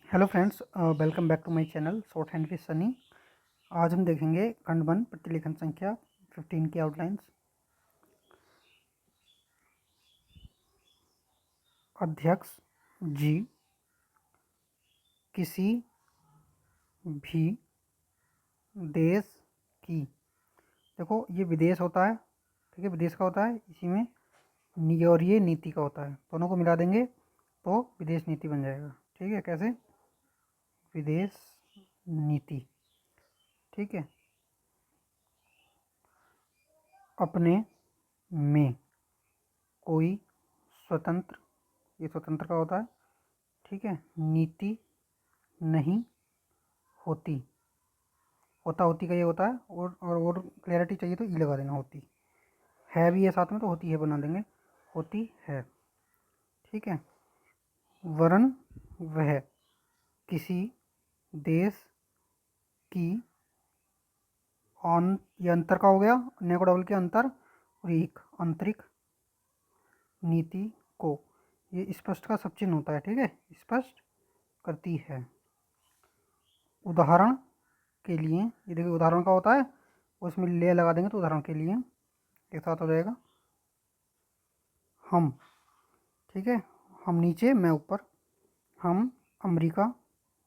Hello friends, welcome back to my channel shorthand with Sunny. आज हम देखेंगे खंड 1 प्रतिलेखन संख्या 15 की आउटलाइंस। अध्यक्ष जी किसी भी देश की, देखो ये विदेश होता है, ठीक है, विदेश का होता है, इसी में और ये नीति का होता है, दोनों को मिला देंगे तो विदेश नीति बन जाएगा। ठीक है, कैसे? विदेश नीति। ठीक है, अपने में कोई स्वतंत्र, ये स्वतंत्र का होता है, ठीक है, नीति नहीं होती, होती का ये होता है, और क्लैरिटी चाहिए तो ई लगा देना, होती है भी है साथ में तो होती है बना देंगे, होती है। ठीक है, वरन वह किसी देश की ये अंतर का हो गया, अन्य को डबल के अंतर, और एक आंतरिक नीति को, ये स्पष्ट का सब चिन्ह होता है, ठीक है, स्पष्ट करती है। उदाहरण के लिए, ये देखिए उदाहरण का होता है, उसमें ले लगा देंगे तो उदाहरण के लिए एक साथ हो जाएगा। हम, ठीक है, हम नीचे मैं ऊपर, हम अमेरिका,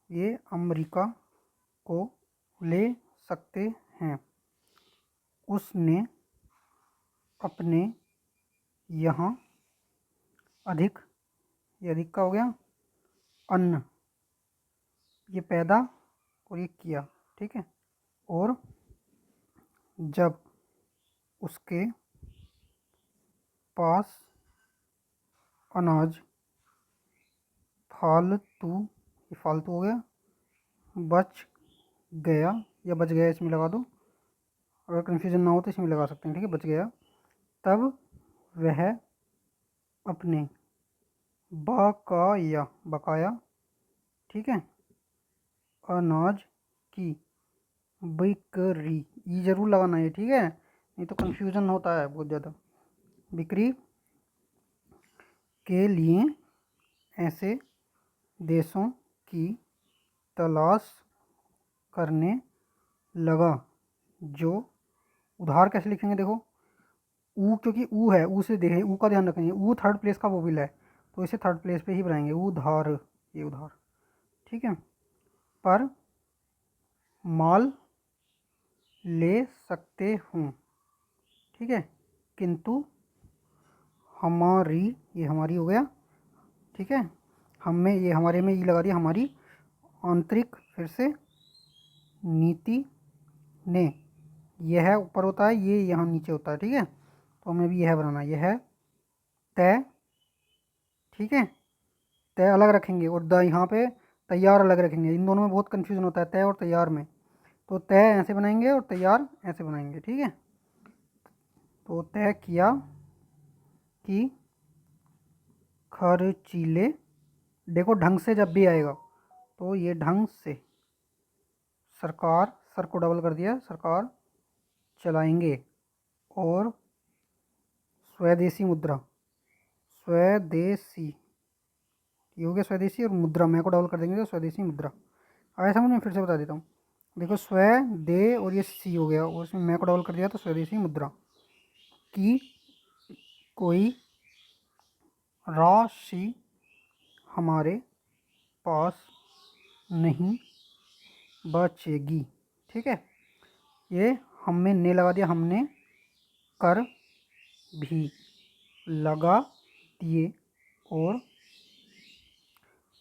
ये अमेरिका को ले सकते हैं। उसने अपने यहाँ अधिक, ये अधिक का हो गया, अन्न, ये पैदा और ये किया, ठीक है, और जब उसके पास अनाज फालतू, ये फालतू हो गया, बच गया या बच गया इसमें लगा दो, अगर कन्फ्यूजन ना हो तो इसमें लगा सकते हैं, ठीक है, बच गया, तब वह अपने बकाया, बकाया, ठीक है, अनाज की बिक्री, ये जरूर लगाना है, ठीक है, नहीं तो कन्फ्यूजन होता है बहुत ज़्यादा। बिक्री के लिए ऐसे देशों की तलाश करने लगा जो, उधार कैसे लिखेंगे देखो, ऊ, क्योंकि ऊ है, ऊ से देखें, ऊ का ध्यान रखेंगे, ऊ थर्ड प्लेस का वोवेल है तो इसे थर्ड प्लेस पे ही बनाएंगे, उधार, ये उधार, ठीक है, पर माल ले सकते हूँ, ठीक है, किंतु हमारी, ये हमारी हो गया, ठीक है, हम में, ये हमारे में ये लगा दिया, हमारी आंतरिक, फिर से नीति ने, यह ऊपर होता है, ये यहाँ नीचे होता है, ठीक है, तो हमें भी यह बनाना है, यह तय, ठीक है, तय अलग रखेंगे और द यहाँ पे तैयार अलग रखेंगे, इन दोनों में बहुत कन्फ्यूजन होता है तय और तैयार में, तो तय ऐसे बनाएंगे और तैयार ऐसे बनाएंगे, ठीक है, तो तय किया कि खर्चीले, देखो ढंग से जब भी आएगा तो ये ढंग से, सरकार, सर को डबल कर दिया, सरकार चलाएंगे, और स्वदेशी मुद्रा, स्वदेशी, ये हो गया स्वदेशी, और मुद्रा मैं को डबल कर देंगे तो स्वदेशी मुद्रा। आया समझ में? फिर से बता देता हूँ, देखो स्व दे और ये सी हो गया, और उसमें मैं को डबल कर दिया तो स्वदेशी मुद्रा की कोई राशि हमारे पास नहीं बचेगी, ठीक है, ये हम में ने लगा दिया, हमने कर भी लगा दिए, और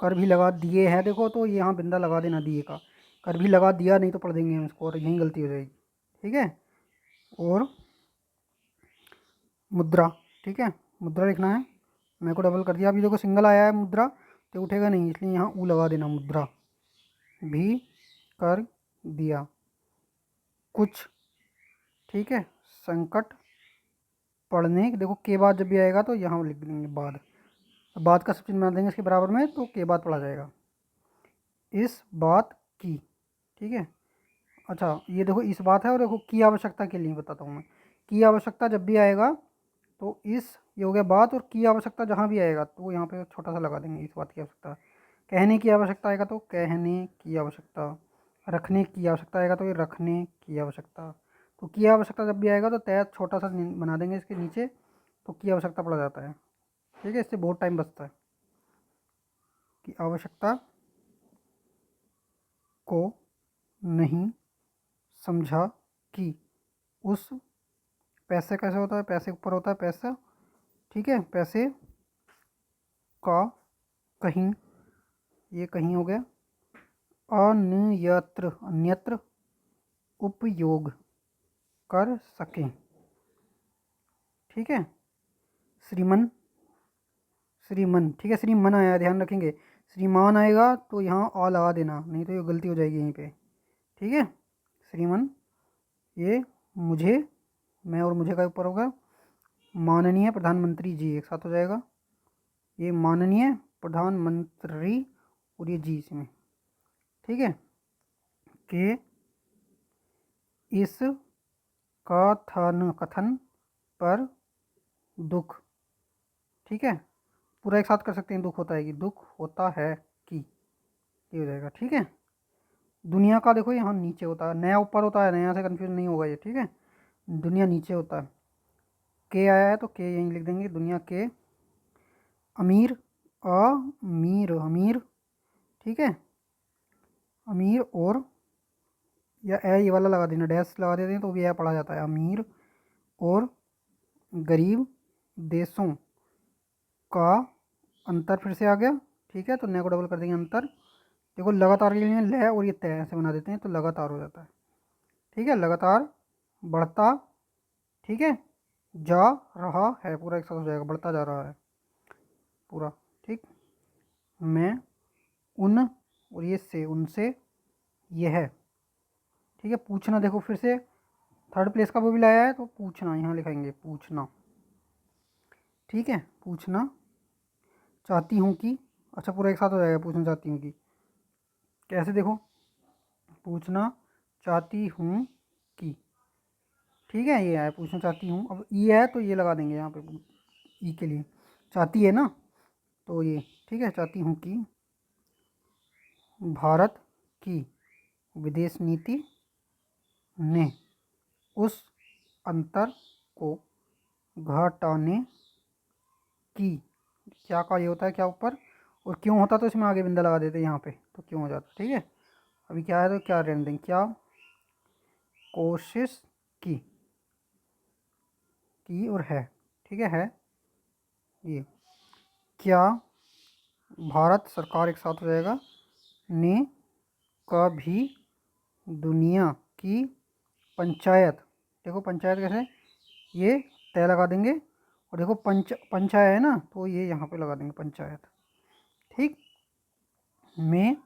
कर भी लगा दिए है, देखो तो यहाँ बिंदा लगा देना दिए का, कर भी लगा दिया नहीं तो पढ़ देंगे हम इसको और यहीं गलती हो जाएगी, ठीक है, और मुद्रा, ठीक है, मुद्रा लिखना है, मैं को डबल कर दिया, अभी देखो सिंगल आया है मुद्रा तो उठेगा नहीं, इसलिए यहाँ ऊ लगा देना, मुद्रा भी कर दिया कुछ, ठीक है, संकट पड़ने, देखो के बाद जब भी आएगा तो यहाँ लिख देंगे बाद, बाद का सब चीज़ बना देंगे इसके बराबर में तो के बाद पढ़ा जाएगा, इस बात की, ठीक है, अच्छा ये देखो इस बात है, और देखो की आवश्यकता के लिए बताता हूँ मैं, की आवश्यकता जब भी आएगा तो इस, ये हो गया बात, और की आवश्यकता जहाँ भी आएगा तो यहाँ पे छोटा सा लगा देंगे, इस बात की आवश्यकता, कहने की आवश्यकता आएगा तो कहने की आवश्यकता, रखने की आवश्यकता आएगा तो ये रखने की आवश्यकता। तो की आवश्यकता जब भी आएगा तो तय छोटा सा बना देंगे इसके नीचे, तो की आवश्यकता पड़ा जाता है। ठीक है, इससे बहुत टाइम बचता है। की आवश्यकता को नहीं समझा कि उस, पैसे कैसे होता है, पैसे के ऊपर होता है पैसा। ठीक है, पैसे का कहीं, ये कहीं हो गया, अन्यत्र, अन्यत्र उपयोग कर सकें। ठीक है, श्रीमन, श्रीमन, ठीक है, श्रीमन आया, ध्यान रखेंगे। श्रीमान आएगा तो यहाँ आ लगा देना, नहीं तो ये गलती हो जाएगी यहीं पे। ठीक है, श्रीमन, ये मुझे, मैं और मुझे का ऊपर होगा माननीय प्रधानमंत्री जी, एक साथ हो जाएगा। ये माननीय प्रधानमंत्री और ये जी इसमें। ठीक है, कि इस कथन, कथन पर दुख। ठीक है, पूरा एक साथ कर सकते हैं, दुख होता है कि, दुख होता है कि, ये हो जाएगा। ठीक है, दुनिया का देखो यहाँ नीचे होता है, नया ऊपर होता है, नया से कंफ्यूज नहीं होगा ये। ठीक है, दुनिया नीचे होता है। के आया है तो के यहीं लिख देंगे, दुनिया के अमीर, अमीर, अमीर। ठीक है, अमीर और, या ए ये वाला लगा देना, डैश लगा देते हैं तो भी यह पढ़ा जाता है। अमीर और गरीब देशों का अंतर फिर से आ गया। ठीक है, तो नए को डबल कर देंगे अंतर। देखो लगातार के लिए लय और ये तय ऐसे बना देते हैं तो लगातार हो जाता है। ठीक है, लगातार बढ़ता, ठीक है, जा रहा है, पूरा एक साथ हो जाएगा, बढ़ता जा रहा है पूरा। ठीक, मैं उन, और ये से, उनसे, यह। ठीक है, पूछना, देखो फिर से थर्ड प्लेस का वो भी लाया है तो पूछना यहाँ लिखाएंगे, पूछना। ठीक है, पूछना चाहती हूँ कि, अच्छा पूरा एक साथ हो जाएगा, पूछना चाहती हूँ कि, कैसे देखो, पूछना चाहती हूँ कि। ठीक है, ये है पूछना चाहती हूँ, अब ई है तो ये लगा देंगे यहाँ पे, ई के लिए, चाहती है ना तो ये। ठीक है, चाहती हूँ कि भारत की विदेश नीति ने उस अंतर को घटाने की, क्या का ये होता है क्या ऊपर, और क्यों होता तो इसमें आगे बिंदा लगा देते यहाँ पे तो क्यों हो जाता। ठीक है, अभी क्या है तो क्या रहने देंगे, क्या कोशिश की और है। ठीक है ये, क्या भारत सरकार एक साथ हो जाएगा, ने कभी दुनिया की पंचायत, देखो पंचायत कैसे, ये तय लगा देंगे, और देखो पंचायत है ना तो ये यहाँ पे लगा देंगे पंचायत। ठीक, में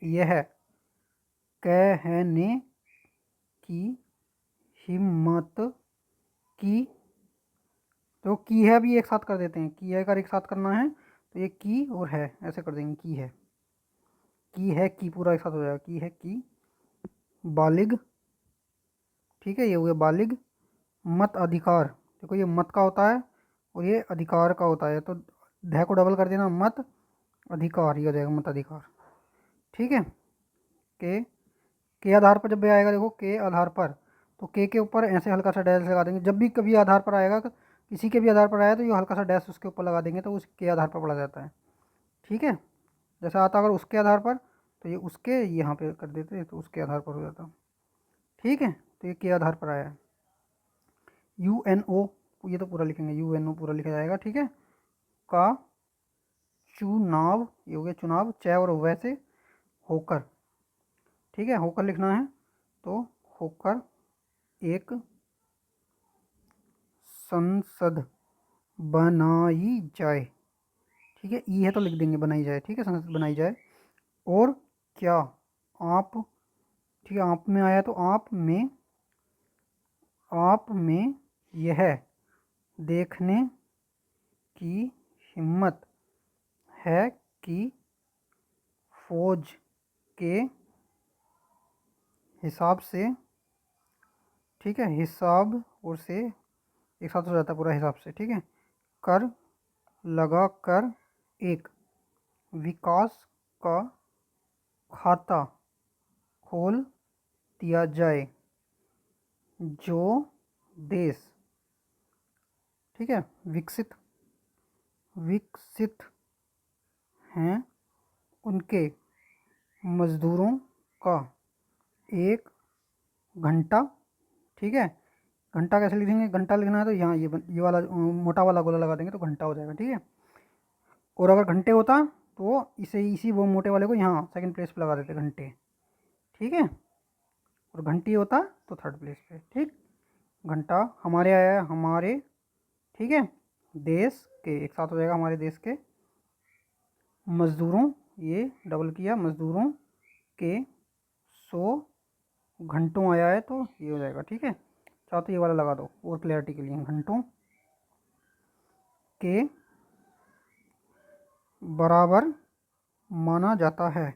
यह कहने की हिम्मत की, तो की है भी एक साथ कर देते हैं, की है अगर एक साथ करना है तो ये की और है ऐसे कर देंगे, की है, की है, की पूरा एक साथ हो जाएगा, की है, की बालिग। ठीक है, ये हुए बालिग, मत अधिकार, देखो ये मत का होता है और ये अधिकार का होता है, तो ध को डबल कर देना, मत अधिकार, ये हो जाएगा मत अधिकार। ठीक है, के आधार पर जब भी आएगा, देखो के आधार पर, तो के ऊपर ऐसे हल्का सा डैश लगा देंगे, जब भी कभी आधार पर आएगा किसी के भी आधार पर आया तो ये हल्का सा डैश उसके ऊपर लगा देंगे तो उसके आधार पर पड़ा जाता है। ठीक है, जैसा आता अगर उसके आधार पर तो ये उसके यहाँ पे कर देते तो उसके आधार पर हो जाता। ठीक है, तो ये के आधार पर आया है। UNO, ये तो पूरा लिखेंगे, UNO पूरा लिखा जाएगा। ठीक है, का चुनाव, ये हो गया चुनाव, च और वैसे होकर। ठीक है, होकर लिखना है तो होकर एक संसद बनाई जाए। ठीक है, ई है तो लिख देंगे बनाई जाए। ठीक है, संसद बनाई जाए, और क्या आप, ठीक है आप में आया तो आप में यह देखने की हिम्मत है कि फौज के हिसाब से, ठीक है हिसाब और से एक साथ हो जाता है पूरा हिसाब से। ठीक है, कर लगा कर एक विकास का खाता खोल दिया जाए। जो देश, ठीक है, विकसित विकसित हैं उनके मजदूरों का एक घंटा, ठीक है। घंटा कैसे लिखेंगे, घंटा लिखना है तो यहाँ ये वाला मोटा वाला गोला लगा देंगे तो घंटा हो जाएगा, ठीक है। और अगर घंटे होता तो इसी वो मोटे वाले को यहाँ सेकंड प्लेस पे लगा देते घंटे, ठीक है। और घंटी होता तो थर्ड प्लेस पे, ठीक। घंटा हमारे आया है, हमारे, ठीक है, देश के, एक साथ हो जाएगा, हमारे देश के मजदूरों, ये डबल किया, मजदूरों के 100 घंटों आया है तो ये हो जाएगा, ठीक है। चाहो तो ये वाला लगा दो और क्लैरिटी के लिए, घंटों के बराबर माना जाता है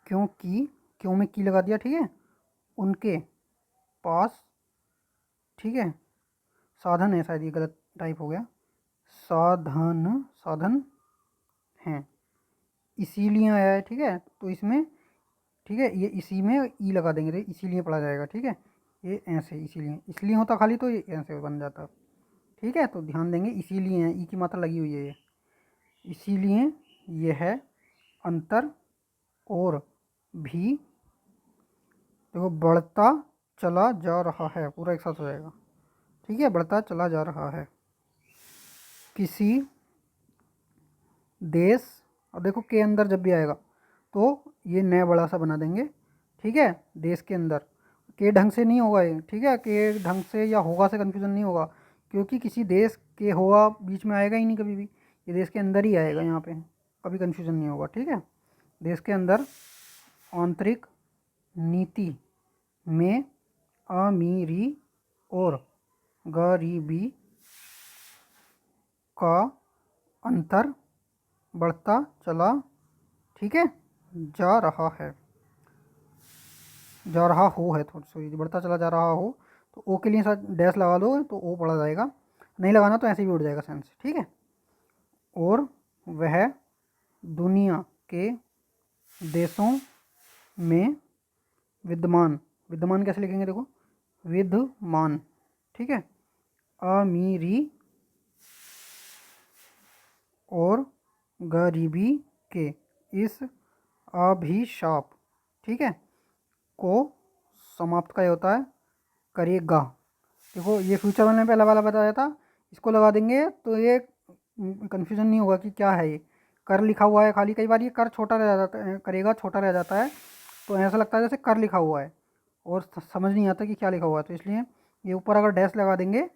क्योंकि, क्यों में की लगा दिया, ठीक है, उनके पास, ठीक है, साधन है, शायद ये गलत टाइप हो गया, साधन हैं, इसीलिए आया है, ठीक है। तो इसमें, ठीक है, ये इसी में ई लगा देंगे तो इसीलिए पढ़ा जाएगा, ठीक है। ये ऐसे इसीलिए, इसलिए होता खाली तो ये ऐसे बन जाता, ठीक है। तो ध्यान देंगे, इसीलिए है, ई की मात्रा लगी हुई है ये, इसीलिए ये है अंतर और भी, देखो, बढ़ता चला जा रहा है, पूरा एक साथ हो जाएगा, ठीक है, बढ़ता चला जा रहा है। किसी देश, और देखो के अंदर जब भी आएगा तो ये नया बड़ा सा बना देंगे, ठीक है। देश के अंदर के ढंग से नहीं होगा ये, ठीक है, के ढंग से या होगा से कन्फ्यूज़न नहीं होगा, क्योंकि किसी देश के होगा बीच में आएगा ही नहीं कभी भी, ये देश के अंदर ही आएगा, यहाँ पे कभी कन्फ्यूज़न नहीं होगा, ठीक है। देश के अंदर आंतरिक नीति में अमीरी और गरीबी का अंतर बढ़ता चला, ठीक है, जा रहा है, जा रहा हो है, थोड़ी सॉरी, बढ़ता चला जा रहा हो, तो ओ के लिए साथ डैश लगा दो तो ओ पढ़ा जाएगा, नहीं लगाना तो ऐसे भी उड़ जाएगा सेंस, ठीक है। और वह दुनिया के देशों में विद्यमान, विद्यमान कैसे लिखेंगे, देखो, विद्यमान, ठीक है, अमीरी और गरीबी के इस अभिशाप, ठीक है, को समाप्त का होता है करेगा। देखो ये फ्यूचर वाले में पहला वाला बताया था, इसको लगा देंगे तो ये कन्फ्यूजन नहीं होगा कि क्या है ये, कर लिखा हुआ है खाली, कई बार ये कर छोटा रह जाता है, करेगा छोटा रह जाता है, तो ऐसा लगता है जैसे कर लिखा हुआ है और समझ नहीं आता कि क्या लिखा हुआ है, तो इसलिए ये ऊपर अगर डैश लगा देंगे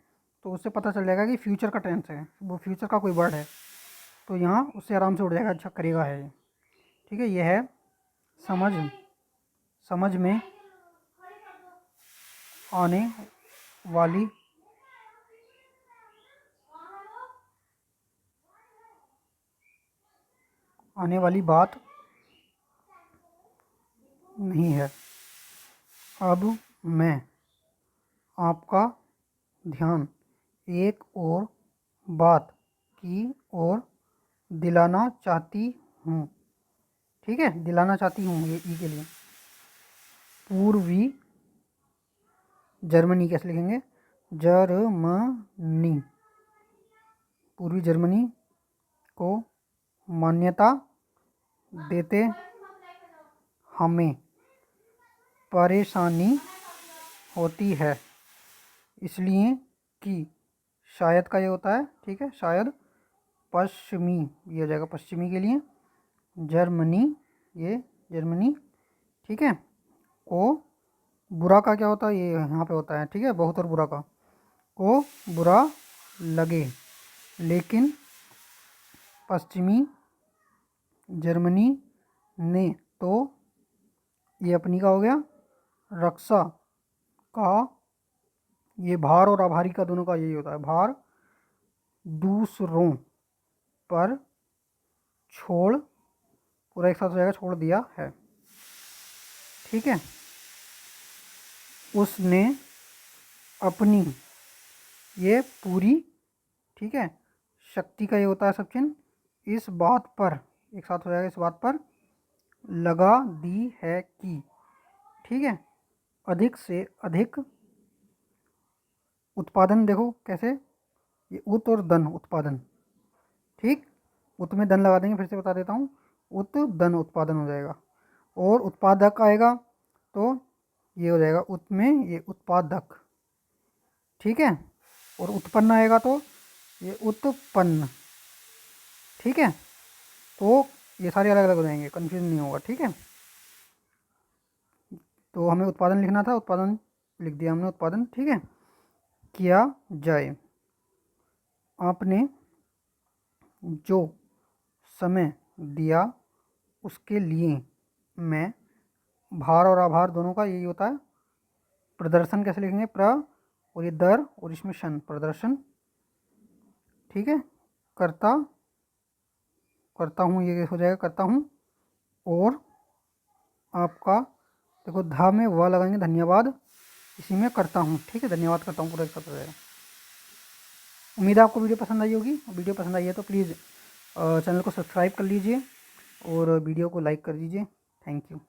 तो उससे पता चल जाएगा कि फ्यूचर का टेंस है, वो फ्यूचर का कोई वर्ड है, तो यहाँ उससे आराम से उड़ जाएगा, अच्छा करेगा है ये, ठीक है। ये है समझ, समझ में आने वाली बात नहीं है। अब मैं आपका ध्यान एक और बात की ओर दिलाना चाहती हूँ, ठीक है, दिलाना चाहती हूँ, ये ई के लिए, पूर्वी जर्मनी कैसे लिखेंगे, जर्मनी, पूर्वी जर्मनी को मान्यता देते हमें परेशानी होती है, इसलिए कि शायद का ये होता है, ठीक है, शायद पश्चिमी, ये हो जाएगा पश्चिमी के लिए, जर्मनी, ये जर्मनी, ठीक है, को बुरा का क्या होता है, ये यहाँ पे होता है, ठीक है, बहुत और बुरा का, को बुरा लगे, लेकिन पश्चिमी जर्मनी ने तो, ये अपनी का हो गया, रक्षा का, ये भार और आभारी का दोनों का यही होता है, भार दूसरों पर छोड़, पूरा एक साथ हो जाएगा, छोड़ दिया है, ठीक है। उसने अपनी, ये पूरी, ठीक है, शक्ति का ये होता है सब चिन्ह, इस बात पर, एक साथ हो जाएगा, इस बात पर लगा दी है कि, ठीक है। अधिक से अधिक उत्पादन, देखो कैसे, ये उत और दन उत्पादन, ठीक। उत में दन लगा देंगे, फिर से बता देता हूँ, उत दन उत्पादन हो जाएगा। और उत्पादक आएगा तो ये हो जाएगा उत में ये उत्पादक, ठीक है। और उत्पन्न आएगा तो ये उत्पन्न, ठीक है। तो ये सारे अलग अलग हो जाएंगे, कन्फ्यूज नहीं होगा, ठीक है। तो हमें उत्पादन लिखना था, उत्पादन लिख दिया हमने, उत्पादन, ठीक है। किया जाए, आपने जो समय दिया उसके लिए मैं, भार और आभार दोनों का यही होता है। प्रदर्शन कैसे लिखेंगे, प्र और ये दर और इसमें शन, प्रदर्शन, ठीक है। करता, करता हूँ, ये हो जाएगा करता हूँ। और आपका, देखो धा में वह लगाएंगे, धन्यवाद, इसी में करता हूँ, ठीक है। धन्यवाद करता हूँ पूरा एक साथ हो जाएगा। उम्मीद है आपको वीडियो पसंद आई होगी। वीडियो पसंद आई है तो प्लीज़ चैनल को सब्सक्राइब कर लीजिए और वीडियो को लाइक कर दीजिए। Thank you.